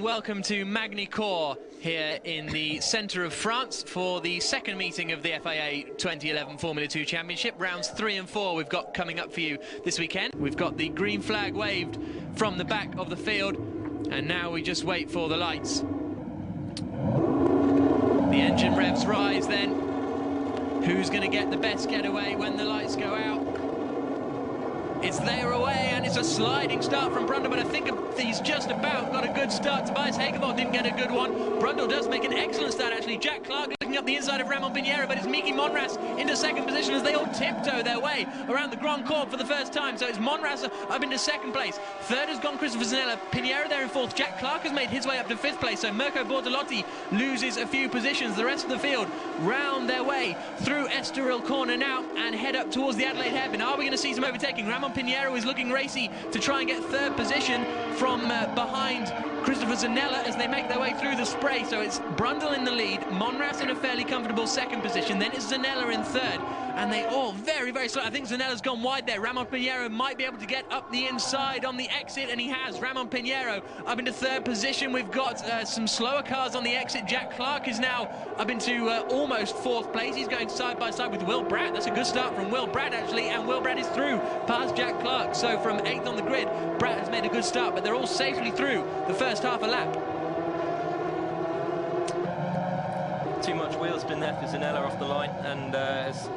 welcome to Magny-Cours here in the centre of France for the second meeting of the FIA 2011 Formula 2 Championship. Rounds 3 and 4 we've got coming up for you this weekend. We've got the green flag waved from the back of the field, and now we just wait for the lights. The engine revs rise then. Who's going to get the best getaway when the lights go out? It's there away, and it's a sliding start from Brundle, but I think he's just about got a good start. Tobias Hegervold didn't get a good one. Brundle does make an excellent start, actually. Jack Clark looking up the inside of Ramon Pinheiro, but it's Miki Monras into second position as they all tiptoe their way around the Grand Corps for the first time. So it's Monras up into second place. Third has gone Christopher Zanella. Pinheiro there in fourth. Jack Clark has made his way up to fifth place. So Mirko Bortolotti loses a few positions. The rest of the field round their way through Estoril Corner now and head up towards the Adelaide hairpin. Are we going to see some overtaking? Ramon Pinheiro is looking racy to try and get third position from behind Christopher Zanella as they make their way through the spray. So it's Brundle in the lead, Monras in a fairly comfortable second position, then it's Zanella in third, and they all very, very slow. I think Zanella's gone wide there. Ramon Pinheiro might be able to get up the inside on the exit, and he has. Ramon Pinheiro up into third position. We've got some slower cars on the exit. Jack Clark is now up into almost fourth place. He's going side by side with Will Bratt. That's a good start from Will Bratt, actually, and Will Bratt is through past Jack Clark. So from 8th on the grid, Bratt has made a good start, but they're all safely through the first half a lap. Too much wheel spin there for Zanella off the line, and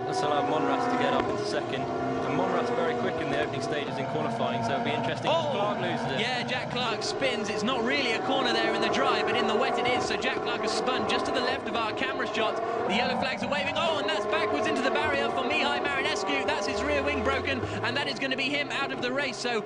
it's allowed Monras to get up into second. And Monras very quick in the opening stages in qualifying, so it'll be interesting. Oh, Clark loses it. Yeah, Jack Clark spins. It's not really a corner there in the dry, but in the wet it is. So Jack Clark has spun just to the left of our camera shot. The yellow flags are waving. Oh, and that's backwards into the barrier for Mihai Marinescu. That's his rear wing broken, and that is going to be him out of the race. So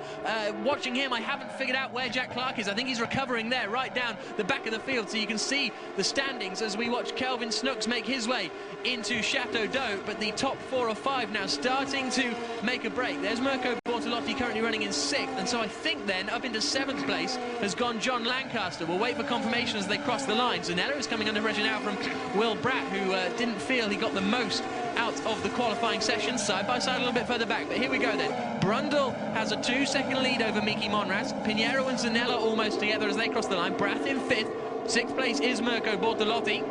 watching him, I haven't figured out where Jack Clark is. I think he's recovering there, right down the back of the field, so you can see the standings as we watch Kelvin Snooks make his way into Chateau d'Eau. But the top 4 or 5 now starting to make a break. There's Mirko Bortolotti currently running in 6th, and so I think then up into 7th place has gone John Lancaster. We'll wait for confirmation as they cross the line. Zanella is coming under pressure now from Will Bratt, who didn't feel he got the most out of the qualifying session, side by side a little bit further back. But here we go then. Brundle has a 2-second lead over Miki Monras. Pinheiro and Zanella almost together as they cross the line. Bratt in 5th. 6th place is Mirko Bortolotti.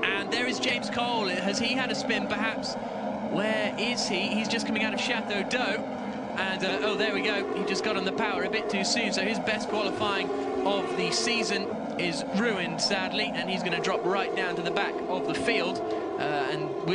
And there is James Cole. Has he had a spin, perhaps? Where is he? He's just coming out of Chateau d'Eau. And, oh, there we go. He just got on the power a bit too soon. So his best qualifying of the season is ruined, sadly. And he's going to drop right down to the back of the field,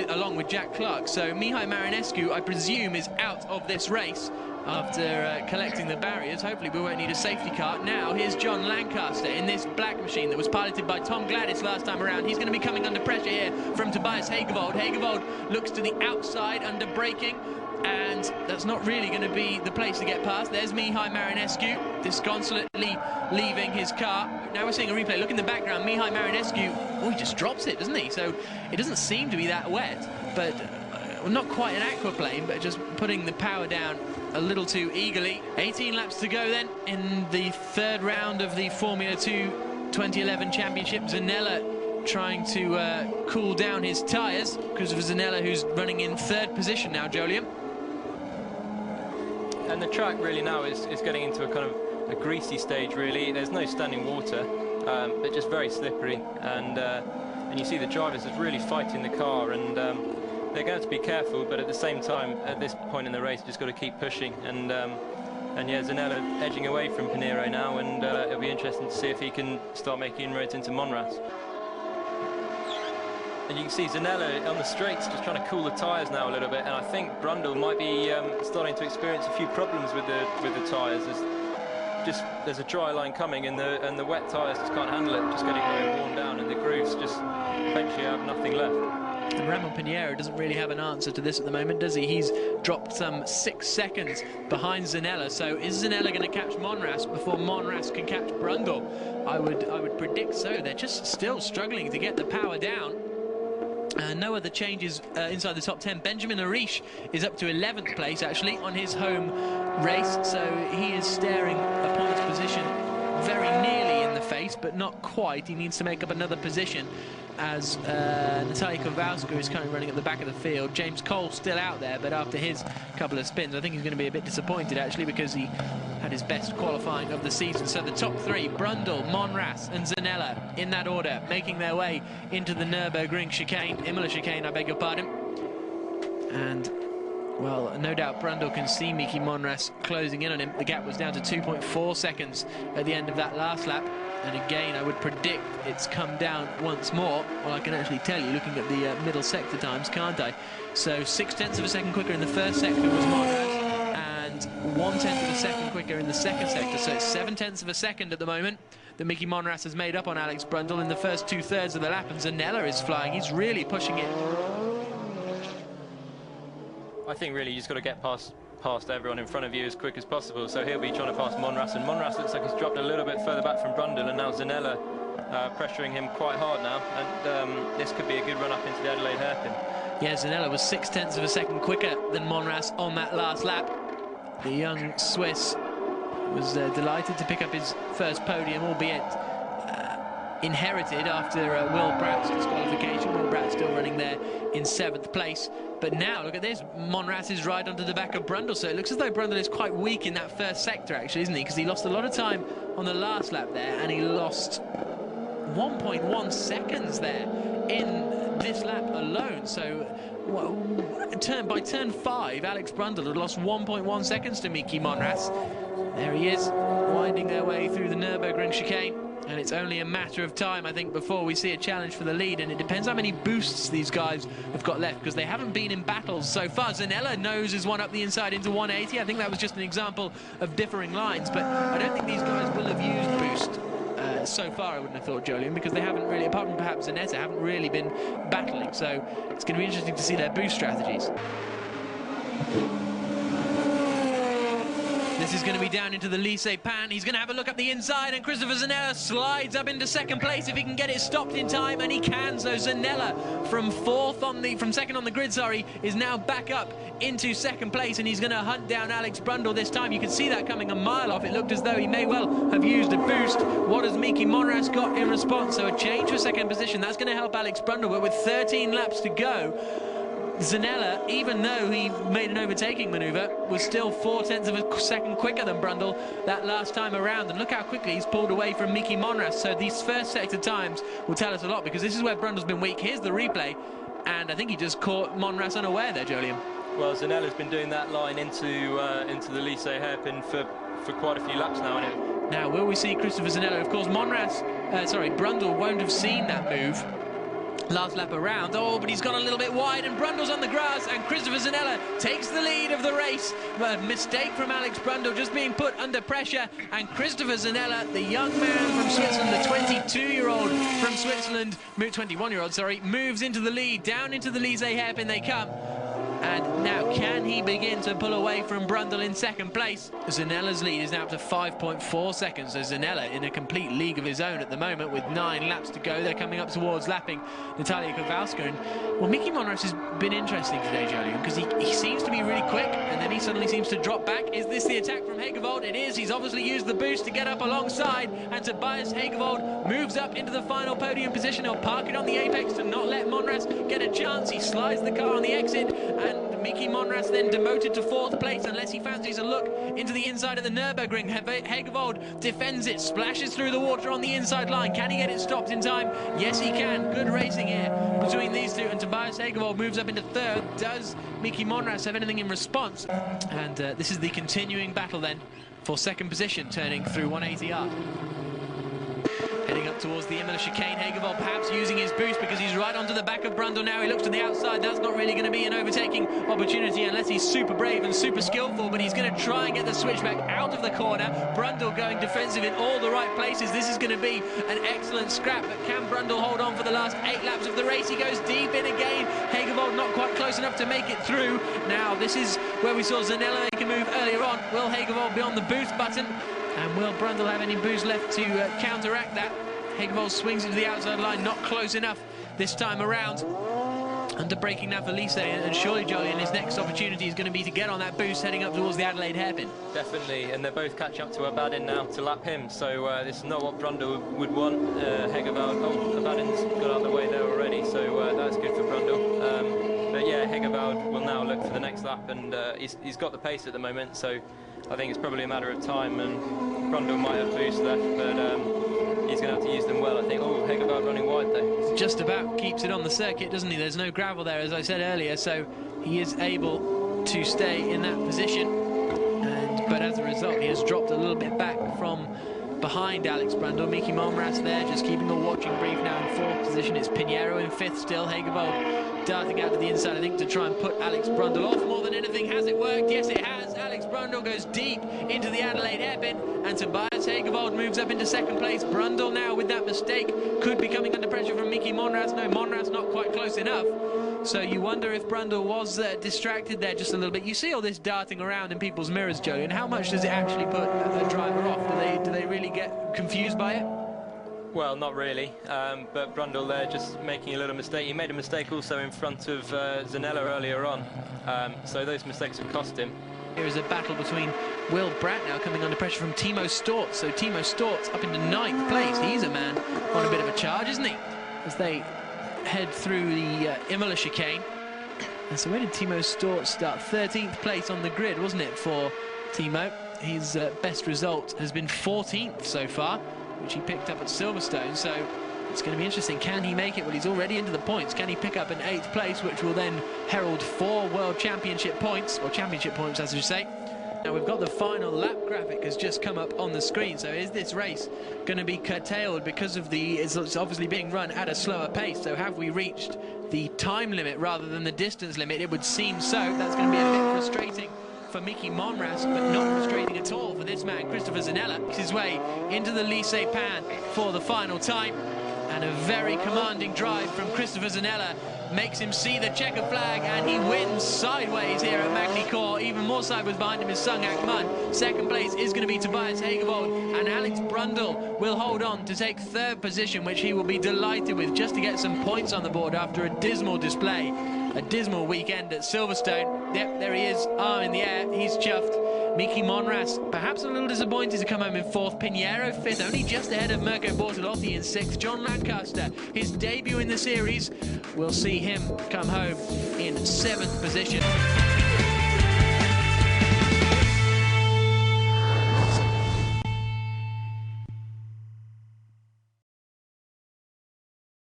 along with Jack Clark. So Mihai Marinescu, I presume, is out of this race after collecting the barriers. Hopefully we won't need a safety car. Now here's John Lancaster in this black machine that was piloted by Tom Gladys last time around. He's going to be coming under pressure here from Tobias Hegervold. Hegervold looks to the outside under braking, and that's not really going to be the place to get past. There's Mihai Marinescu disconsolately leaving his car. Now we're seeing a replay. Look in the background. Mihai Marinescu, oh, he just drops it, doesn't he? So it doesn't seem to be that wet, but not quite an aquaplane, but just putting the power down a little too eagerly. 18 laps to go then in the third round of the Formula 2 2011 Championship. Zanella trying to cool down his tyres. Christopher Zanella, who's running in third position now, Jolyon. And the track really now is getting into a kind of a greasy stage, really. There's no standing water, but just very slippery. And you see the drivers are really fighting the car, and they're going to have to be careful, but at the same time, at this point in the race, just got to keep pushing. And yeah, Zanella edging away from Pinheiro now, and it'll be interesting to see if he can start making inroads into Monras. And you can see Zanella on the straights just trying to cool the tyres now a little bit, and I think Brundle might be starting to experience a few problems with the tyres. There's a dry line coming, and the wet tyres just can't handle it, just getting worn down, and the grooves just eventually have nothing left. And Ramon Pinheiro doesn't really have an answer to this at the moment, does he? He's dropped some 6 seconds behind Zanella. So is Zanella going to catch Monras before Monras can catch Brundle? I would predict so. They're just still struggling to get the power down. No other changes inside the top 10. Benjamin Arish is up to 11th place, actually, on his home race. So he is staring a points position very nearly in the face, but not quite. He needs to make up another position. as Natalia Kowalska is currently running at the back of the field. James Cole still out there, but after his couple of spins, I think he's going to be a bit disappointed, actually, because he had his best qualifying of the season. So the top three, Brundle, Monras and Zanella, in that order, making their way into the Nürburgring chicane, Imola chicane, I beg your pardon. And, well, no doubt Brundle can see Miki Monras closing in on him. The gap was down to 2.4 seconds at the end of that last lap. And again, I would predict it's come down once more. Well, I can actually tell you, looking at the middle sector times, can't I? So 0.6 of a second quicker in the first sector was Monras, and 1/10 of a second quicker in the second sector. So it's 0.7 of a second at the moment that Miki Monras has made up on Alex Brundle in the first 2/3 of the lap. And Zanella is flying. He's really pushing it. I think really you just got to get past everyone in front of you as quick as possible. So he'll be trying to pass Monras, and Monras looks like he's dropped a little bit further back from Brundle, and now Zanella pressuring him quite hard now, and this could be a good run up into the Adelaide hairpin. Yeah, Zanella was 0.6 of a second quicker than Monras on that last lap. The young Swiss was delighted to pick up his first podium, albeit inherited after Will Bratt's disqualification. Will Bratt still running there in 7th place. But now, look at this, Monras is right onto the back of Brundle, so it looks as though Brundle is quite weak in that first sector, actually, isn't he? Because he lost a lot of time on the last lap there, and he lost 1.1 seconds there in this lap alone. So by turn 5, Alex Brundle had lost 1.1 seconds to Miki Monras. There he is, winding their way through the Nürburgring chicane. And it's only a matter of time, I think, before we see a challenge for the lead. And it depends how many boosts these guys have got left, because they haven't been in battles so far. Zanella noses one up the inside into 180. I think that was just an example of differing lines. But I don't think these guys will have used boost so far, I wouldn't have thought, Jolyon, because they haven't really, apart from perhaps Zanetta, haven't really been battling. So it's going to be interesting to see their boost strategies. This is going to be down into the Lycée Pan. He's going to have a look up the inside, and Christopher Zanella slides up into second place if he can get it stopped in time, and he can. So Zanella from second on the grid, sorry, is now back up into second place, and he's going to hunt down Alex Brundle this time. You can see that coming a mile off. It looked as though he may well have used a boost. What has Miki Monras got in response? So a change for second position. That's going to help Alex Brundle, but with 13 laps to go, Zanella, even though he made an overtaking manoeuvre, was still 0.4 of a second quicker than Brundle that last time around. And look how quickly he's pulled away from Miki Monras. So these first sector times will tell us a lot, because this is where Brundle's been weak. Here's the replay, and I think he just caught Monras unaware there, Jolyon. Well, Zanella's been doing that line into the Lycée hairpin for quite a few laps now, isn't it? Now, will we see Christopher Zanella? Of course, Brundle won't have seen that move last lap around. Oh, but he's gone a little bit wide, and Brundle's on the grass, and Christopher Zanella takes the lead of the race. A mistake from Alex Brundle, just being put under pressure, and Christopher Zanella, the young man from Switzerland, the 22-year-old from Switzerland, 21-year-old, sorry, moves into the lead. Down into the Lycée hairpin they come. And now, can he begin to pull away from Brundle in second place? Zanella's lead is now up to 5.4 seconds. So Zanella in a complete league of his own at the moment with 9 laps to go. They're coming up towards lapping Natalia Kowalska. And, well, Miki Monras has been interesting today, Jolyon, because he seems to be really quick, and then he suddenly seems to drop back. Is this the attack from Hegevold? It is. He's obviously used the boost to get up alongside, and Tobias Hegevold moves up into the final podium position. He'll park it on the apex to not let Monras get a chance. He slides the car on the exit, and Miki Monras then demoted to 4th place unless he fancies a look into the inside of the Nürburgring. Hegevold defends it, splashes through the water on the inside line. Can he get it stopped in time? Yes, he can. Good racing here between these two, and Tobias Hegevold moves up into 3rd. Does Miki Monras have anything in response? And this is the continuing battle then for second position, turning through 180R. Heading up towards the Imola chicane, Hegevold perhaps using his boost because he's right onto the back of Brundle now. He looks to the outside. That's not really going to be an overtaking opportunity unless he's super brave and super skillful, but he's going to try and get the switchback out of the corner. Brundle going defensive in all the right places. This is going to be an excellent scrap, but can Brundle hold on for the last 8 laps of the race? He goes deep in again. Hegevold not quite close enough to make it through. Now, this is where we saw Zanella make a move earlier on. Will Hegevold be on the boost button? And will Brundle have any boost left to counteract that? Hegevold swings into the outside line, not close enough this time around. Under braking now for Lise, and surely, Jolyon, his next opportunity is going to be to get on that boost heading up towards the Adelaide hairpin. Definitely, and they're both catching up to Abadin now to lap him, so this is not what Brundle would want. Abadin's got out of the way there already, so that's good for Brundle. But yeah, Hegerveld will now look for the next lap, and he's got the pace at the moment, so I think it's probably a matter of time, and Brundle might have boost left, but he's going to have to use them well, I think. Oh, Hegerveld running wide though. Just about keeps it on the circuit, doesn't he? There's no gravel there, as I said earlier, so he is able to stay in that position. But as a result, he has dropped a little bit back from behind Alex Brundle. Mickey Monras there, just keeping a watching brief now in fourth position. It's Pinheiro in fifth still. Hegerveld darting out to the inside, I think, to try and put Alex Brundle off more than anything. Has it worked? Yes, it has. Alex Brundle goes deep into the Adelaide hairpin, and Tobias Hegerveld moves up into second place. Brundle now, with that mistake, could be coming under pressure from Mickey Monras. No, Monras not quite close enough. So you wonder if Brundle was distracted there just a little bit. You see all this darting around in people's mirrors, Joe, and how much does it actually put a driver off? Do they really get confused by it? Well, not really, but Brundle there just making a little mistake. He made a mistake also in front of Zanella earlier on, so those mistakes have cost him. Here is a battle between Will Bratt now coming under pressure from Timo Storz. So Timo Storz up into 9th place. He's a man on a bit of a charge, isn't he? As they head through the Imola chicane. And so where did Timo Storz start? 13th place on the grid, wasn't it, for Timo? His best result has been 14th so far, which he picked up at Silverstone. So it's going to be interesting. Can he make it? Well, he's already into the points. Can he pick up an 8th place, which will then herald 4 World Championship points, or Championship points, as you say. Now we've got the final lap graphic has just come up on the screen. So is this race going to be curtailed because of it's obviously being run at a slower pace? So have we reached the time limit rather than the distance limit? It would seem so. That's going to be a bit frustrating for Mickey Monras, but not frustrating at all for this man, Christopher Zanella. Makes his way into the Lycée Pan for the final time. And a very commanding drive from Christopher Zanella makes him see the checker flag, and he wins sideways here at Magny-Cours. Even more sideways behind him is Sung-Ak Mun. Second place is going to be Tobias Hegerveld, and Alex Brundle will hold on to take 3rd position, which he will be delighted with, just to get some points on the board after a dismal display, a dismal weekend at Silverstone. Yep, there he is, arm in the air, he's chuffed. Mickey Monras, perhaps a little disappointed to come home in 4th. Pinheiro 5th, only just ahead of Mirko Bortolotti in 6th. John Lancaster, his debut in the series, we'll see him come home in 7th position.